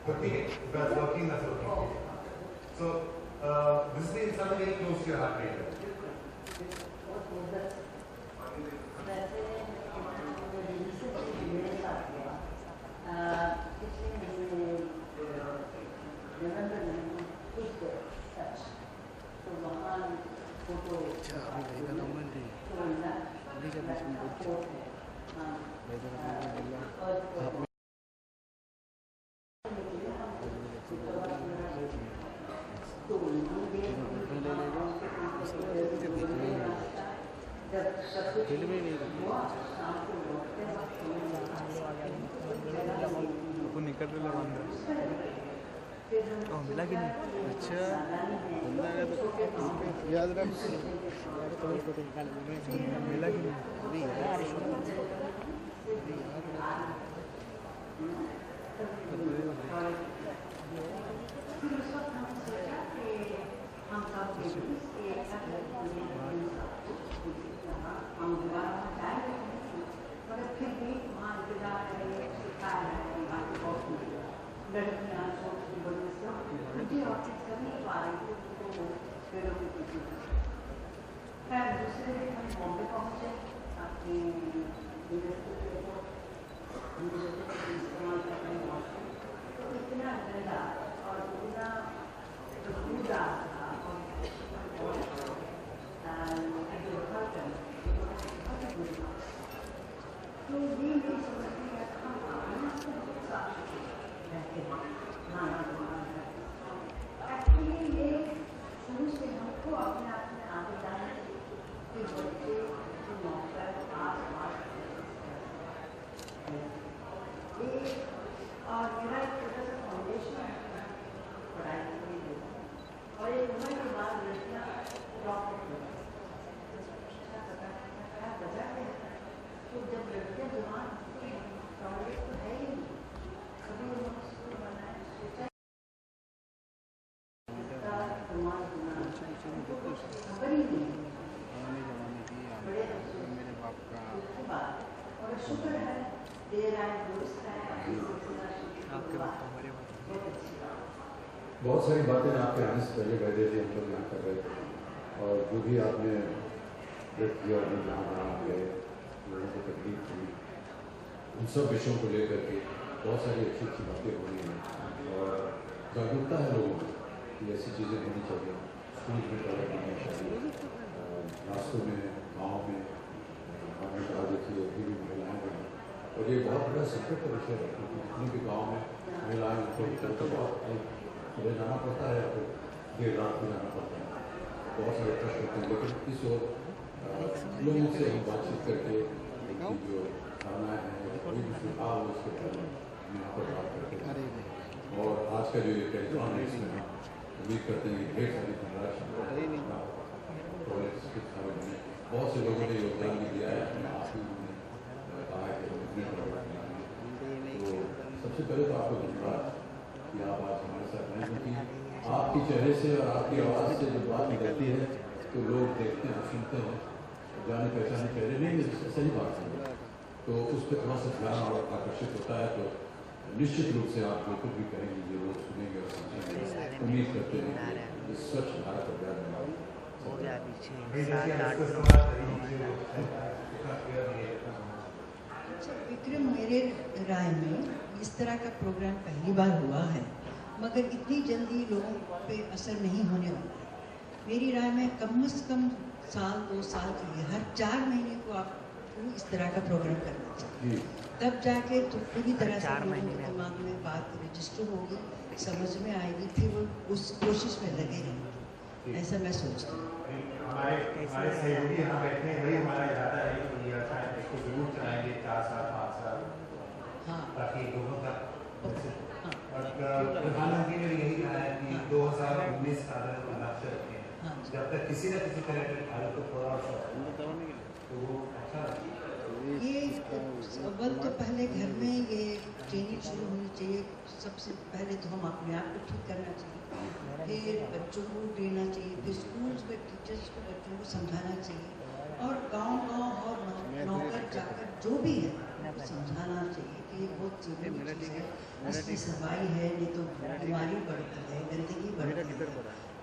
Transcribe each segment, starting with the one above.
Okay, that's working, that's working. So, this is something very close to your heart rate. निकल रहा बंदा मिला कि नहीं? अच्छा बंदा याद रख मिला कि नहीं? अभी यार बहुत सारी बातें आपके आने से पहले वैद्य जी हम लोग यहाँ कर रहे थे और जो भी आपने व्यक्त किया और जहाँ जहाँ गए लोगों को तकलीफ हुई उन सब विषयों को लेकर के बहुत सारी अच्छी अच्छी बातें हो रही हैं और जागरूकता है लोगों को कि ऐसी चीज़ें होनी चाहिए। स्कूल में टॉयलेट होना चाहिए, रास्तों में, गाँव में, हमने कहा देखिए अभी भी महिलाएँ हैं और ये बहुत बड़ा संकट का विषय है क्योंकि जितने भी गाँव में महिलाएँ उनको निकलते बहुत सुबह जाना पड़ता है या फिर देर रात में जाना पड़ता है, बहुत सारे प्रश्न होते हैं। लेकिन इस ओर लोगों से हम बातचीत करके जो धारणाएँ हैं कोई भी सुझाव है उसके बारे में यहाँ पर बात करते हैं और आज का जो ये कार्यक्रम है इसमें हम उम्मीद करते हैं कि ढेर सारी धनराशि बहुत से लोगों ने योगदान भी दिया है। आप ही उन्होंने कहा है कि तो सबसे पहले तो आपको धन्यवाद कि आप आज हमारे साथ हैं क्योंकि आपके चेहरे से और आपकी आवाज़ से जब बात निकलती है तो लोग देखते हैं सुनते हैं जाने पहचाने चेहरे नहीं सही बात है तो उस पर थोड़ा सा ध्यान और आकर्षित होता है तो निश्चित रूप से आप बिल्कुल भी करेंगे ये लोग सुनेंगे और समझेंगे। उम्मीद करते हैं कि स्वच्छ भारत अभियान विक्रम, मेरे राय में इस तरह का प्रोग्राम पहली बार हुआ है मगर इतनी जल्दी लोगों पे असर नहीं होने वाला है। मेरी राय में कम से कम साल 2 साल के लिए हर 4 महीने को आपको इस तरह का प्रोग्राम करना चाहिए, तब जाके तो पूरी तरह से लोगों के दिमाग में बात रजिस्टर होगी समझ में आएगी फिर वो उस कोशिश में लगे रहेंगे, ऐसा मैं सोचती हूँ। हमारे सहयोगी यहाँ बैठे हैं, वही हमारा इरादा है कि इसको जरूर चलाएंगे 4 साल 5 साल, हाँ ताकि लोगों तक। हाँ और प्रधानमंत्री ने यही कहा है कि 2019 का लक्ष्य रखें, हाँ जब तक किसी न किसी तरह के भारत को थोड़ा सा तो वो अच्छा ये अव्वल तो पहले घर में ये ट्रेनिंग शुरू होनी चाहिए। सबसे पहले तो हम अपने आप को ठीक करना चाहिए, फिर बच्चों को देना चाहिए, फिर स्कूल्स में टीचर्स को बच्चों को समझाना चाहिए, और गांव-गांव और नौकर जाकर जो भी है वो समझाना चाहिए कि ये बहुत जरूरी चीज़ है, असली सफाई है, नहीं तो बीमारी बढ़ती है, गंदगी बढ़ती है।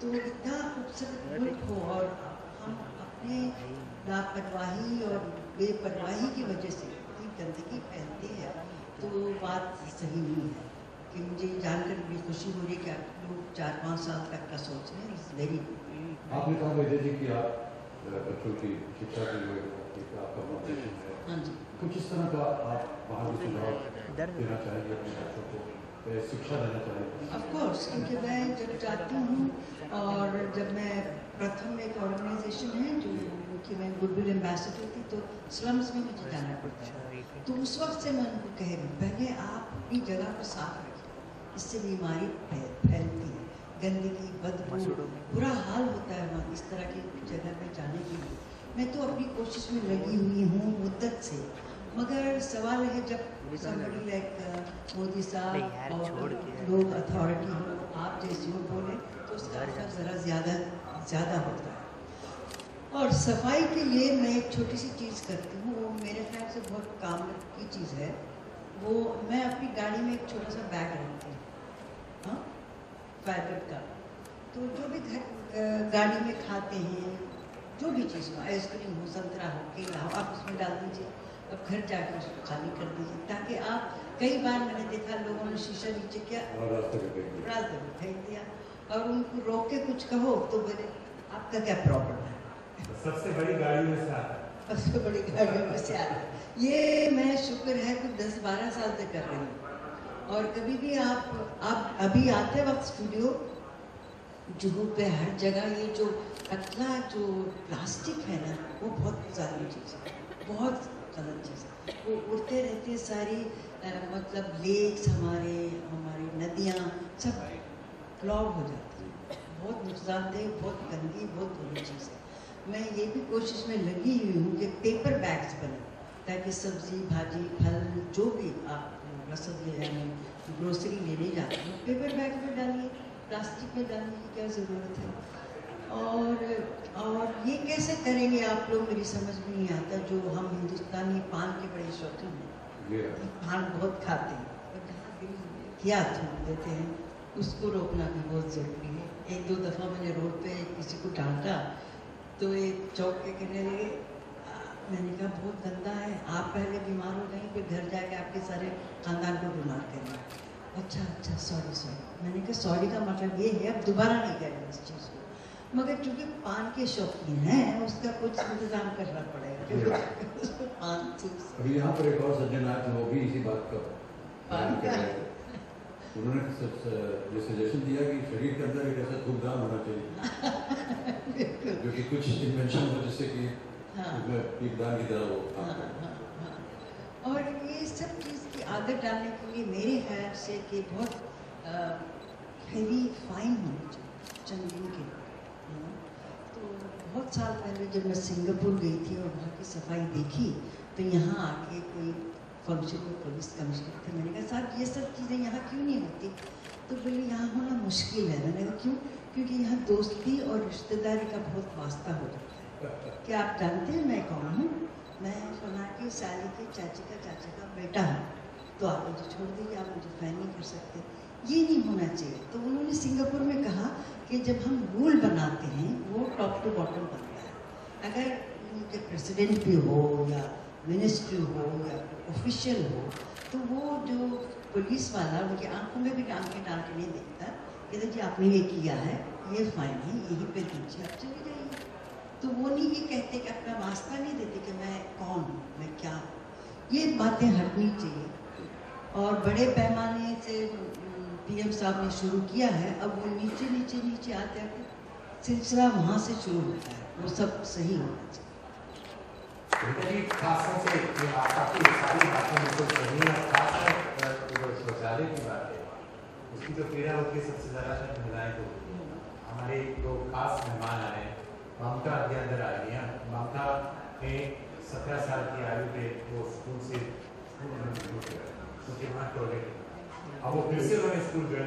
तो इतना खूबसूरत मुल्क हो और हम अपने लापरवाही और बेपरवाही की वजह से इतनी गंदगी फैलती है, तो बात सही नहीं है। कि मुझे जानकर बड़ी खुशी हो रही है कि आप लोग 4-5 साल तक का सोच रहे हैं, इट्स वेरी गुड। आपने कहा वैद्य जी कि आप बच्चों की शिक्षा के लिए आपका फाउंडेशन है, हाँ जी, कुछ इस तरह का आप वहाँ भी सुझाव देना चाहेंगे अपने बच्चों को, शिक्षा देना चाहेंगे? ऑफ कोर्स, क्योंकि मैं जब जाती हूँ और जब मैं प्रथम एक ऑर्गेनाइजेशन है जो कि मैं गुडविल एम्बेसडर थी, तो स्लम्स में मुझे जाना पड़ता है, तो उस वक्त से मैं उनको कह रही हूँ पहले आप अपनी जगह को साफ रखें, इससे बीमारी फैलती है, गंदगी, बदबू, बुरा हाल होता है वहाँ इस तरह की जगह में जाने के लिए। मैं तो अपनी कोशिश में लगी हुई हूँ मुद्दत से, मगर सवाल है जब somebody like मोदी साहब और लोग अथॉरिटी हो, आप जैसे हो बोले, तो उसका असर ज़रा ज़्यादा होता है। और सफाई के लिए मैं एक छोटी सी चीज़ करती हूँ, वो मेरे ख्याल से बहुत काम की चीज़ है। वो मैं अपनी गाड़ी में एक छोटा सा बैग रखती हूँ, हाँ, पैकेट का, तो जो भी गाड़ी में खाते हैं, जो भी चीज़ हो, आइसक्रीम हो, संतरा हो, केला हो, आप उसमें डाल दीजिए, अब घर जाकर उसको खाली कर दीजिए, ताकि आप, कई बार मैंने देखा लोगों ने शीशा नीचे क्या रास्ते में फेंक दिया, और उनको रोक के कुछ कहो तो बोले आपका क्या प्रॉब्लम है, सबसे बड़ी गाड़ियों में से आता है। सबसे बड़ी गाड़ियों में से आता है। ये मैं शुक्र है कुछ 10-12 साल से कर रही हूँ। और कभी भी आप अभी आते वक्त स्टूडियो जुहू पे हर जगह ये जो पतला जो प्लास्टिक है ना, वो बहुत ज़्यादा चीज़ है, बहुत गलत चीज़ है। वो उड़ते रहते सारी मतलब लेक्स, हमारी नदियाँ सब क्लॉग हो जाती हैं, बहुत नुकसानदेह, बहुत गंदी, बहुत बुरी चीज़ है। मैं ये भी कोशिश में लगी हुई हूँ कि पेपर बैग्स बने, ताकि सब्जी, भाजी, फल, जो भी आप रसद ले जाएंगे, ग्रोसरी लेने जाते हैं, पेपर बैग में डालिए, प्लास्टिक में डालने की क्या ज़रूरत है। और ये कैसे करेंगे आप लोग, मेरी समझ में नहीं आता। जो हम हिंदुस्तानी पान के बड़े शौकीन हैं, पान बहुत खाते हैं, और जहाँ दिल किया थूक देते हैं, उसको रोकना भी बहुत ज़रूरी है। 1-2 दफ़ा मैंने रोड पे किसी को डांटा, तो एक चौक के कहने लगे, मैंने कहा बहुत गंदा है, आप पहले बीमार हो गई, फिर घर जाके आपके सारे खानदान को बीमार करेंगे। अच्छा सॉरी। मैंने कहा सॉरी का मतलब ये है अब दोबारा नहीं करेंगे इस चीज़ को, मगर चूँकि पान के शौकीन हैं, उसका कुछ इंतजाम करना पड़ेगा, क्योंकि उसको पान अभी यहाँ पर एक और सज्जन आए थे, वो भी इसी बात का पान का उन्होंने ये सजेशन दिया कि शरीर के अंदर एक ऐसा धूपदान होना चाहिए जो कि कुछ इन्वेंशन हो, जिससे कि पीपदान की तरह हो। और ये सब चीज़ की आदत डालने के लिए मेरे ख्याल से कि बहुत हेवी फाइन होनी चाहिए चंद दिन के लिए। तो बहुत साल पहले जब मैं सिंगापुर गई थी और वहाँ की सफाई देखी, तो यहाँ आके कोई फंक्शन में पुलिस कमिश्नर थे, मैंने कहा साहब ये सब चीज़ें यहाँ क्यों नहीं होती, तो बोले यहाँ होना मुश्किल है। मैंने कहा क्यों? क्योंकि यहाँ दोस्ती और रिश्तेदारी का बहुत वास्ता हो जाता है। क्या आप जानते हैं मैं कौन हूँ? मैं फलां की साली के चाचा का बेटा हूँ, तो आप मुझे छोड़ दीजिए, आप मुझे फैन नहीं कर सकते। ये नहीं होना चाहिए। तो उन्होंने सिंगापुर में कहा कि जब हम रूल बनाते हैं वो टॉप टू बॉटम बनता है। अगर उनके प्रेसिडेंट भी हो या मिनिस्ट्री हो या ऑफिशियल हो, तो वो जो पुलिस वाला उनकी आंखों में भी डाल के नहीं देखता, कहते जी आपने ये किया है, ये फाइन है, यहीं पे दीजिए, आप चले जाइए। तो वो नहीं ये कहते कि अपना वास्ता नहीं देते कि मैं कौन हूँ, मैं क्या हूँ। ये बातें हटनी चाहिए और बड़े पैमाने से पीएम साहब ने शुरू किया है, अब वो नीचे नीचे नीचे आते आते सिलसिला वहाँ से शुरू होता है, वो सब सही होना चाहिए। खासतौर से ये आपकी सारी बातें बिल्कुल सही है। खासकर जो शौचालय की बात है उसकी जो पीड़ा होती है सबसे ज़्यादा शायद महिलाएं को होती है। हमारे दो खास मेहमान आए हैं, ममता के अंदर आ रही हैं। ममता ने 17 साल की आयु पे वो स्कूल से उनके वहाँ टॉयलेट, अब वो फिर से उन्होंने स्कूल